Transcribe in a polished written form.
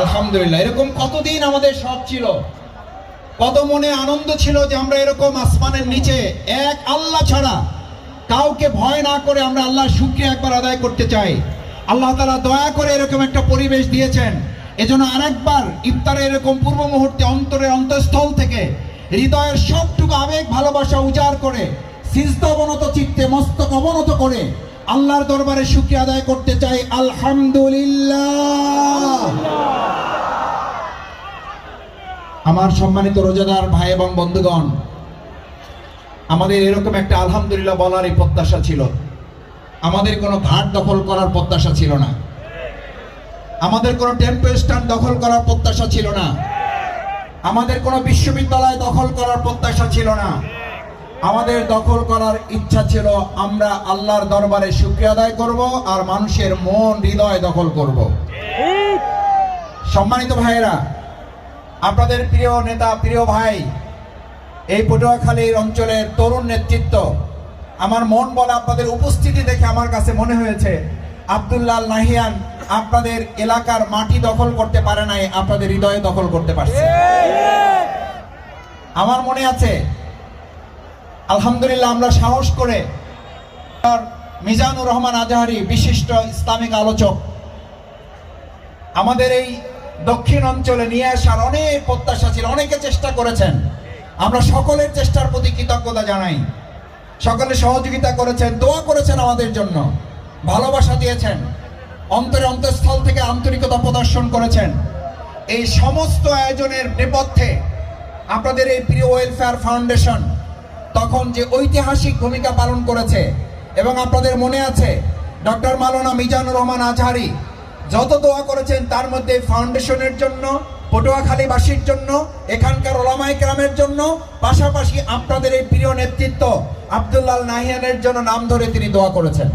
আলহামদুলিল্লাহ। এরকম কতদিন আমাদের শখ ছিল, কত মনে আনন্দ ছিল যে আমরা এরকম আসমানের নিচে এক আল্লাহ ছাড়া কাউকে ভয় না করে আমরা আল্লাহর শুকরিয়া একবার আদায় করতে চাই। আল্লাহ তাআলা দয়া করে এরকম একটা পরিবেশ দিয়েছেন। এজন্য আরেকবার ইফতারে এরকম পূর্ব মুহূর্তে অন্তরের অন্তঃস্থল থেকে হৃদয়ের সবটুকু আবেগ ভালোবাসা উজাড় করে সিজদা অবনত চিত্তে মস্তক অবনত করে আল্লাহর দরবারে শুকরিয়া আদায় করতে চাই। আলহামদুলিল্লাহ। আমার সম্মানিত রোজাদার ভাই এবং বন্ধুগণ, আমাদের এরকম একটা আলহামদুলিল্লাহ বলারই প্রত্যাশা ছিল। আমাদের কোনো ঘাট দখল করার প্রত্যাশা ছিল না, আমাদের কোনো টেম্পো স্ট্যান্ড দখল করার প্রত্যাশা ছিল না, আমাদের কোনো বিশ্ববিদ্যালয় দখল করার প্রত্যাশা ছিল না। আমাদের দখল করার ইচ্ছা ছিল আমরা আল্লাহর দরবারে শুকরিয়া আদায় করব আর মানুষের মন হৃদয় দখল করব। সম্মানিত ভাইয়েরা, আপনাদের প্রিয় নেতা, প্রিয় ভাই, এই পটুয়াখালীর অঞ্চলের তরুণ নেতৃত্ব, আমার মন বলে আপনাদের উপস্থিতি দেখে আমার কাছে মনে হয়েছে আব্দুল্লাহ নাহিয়ান আপনাদের এলাকার মাটি দখল করতে পারে নাই, আপনাদের হৃদয়ে দখল করতে পারছে। আমার মনে আছে আলহামদুলিল্লাহ আমরা সাহস করে মিজানুর রহমান আজহারি, বিশিষ্ট ইসলামিক আলোচক, আমাদের এই দক্ষিণ অঞ্চলে নিয়ে আসার অনেক প্রত্যাশা ছিল, অনেকে চেষ্টা করেছেন। আমরা সকলের চেষ্টার প্রতি কৃতজ্ঞতা জানাই। সকলে সহযোগিতা করেছেন, দোয়া করেছেন আমাদের জন্য, ভালোবাসা দিয়েছেন, অন্তরে অন্তঃস্থল থেকে আন্তরিকতা প্রদর্শন করেছেন। এই সমস্ত আয়োজনের নেপথ্যে আপনাদের এই প্রিয় ওয়েলফেয়ার ফাউন্ডেশন তখন যে ঐতিহাসিক ভূমিকা পালন করেছে, এবং আপনাদের মনে আছে ডক্টর মাওলানা মিজানুর রহমান আজহারি যত দোয়া করেছেন তার মধ্যে ফাউন্ডেশনের জন্য, পটুয়াখালীবাসীর জন্য, এখানকার ওলামায়ে কেরামের জন্য, পাশাপাশি আপনাদের এই প্রিয় নেতৃত্ব আব্দুল্লাহ নাহিয়ানের জন্য নাম ধরে তিনি দোয়া করেছেন।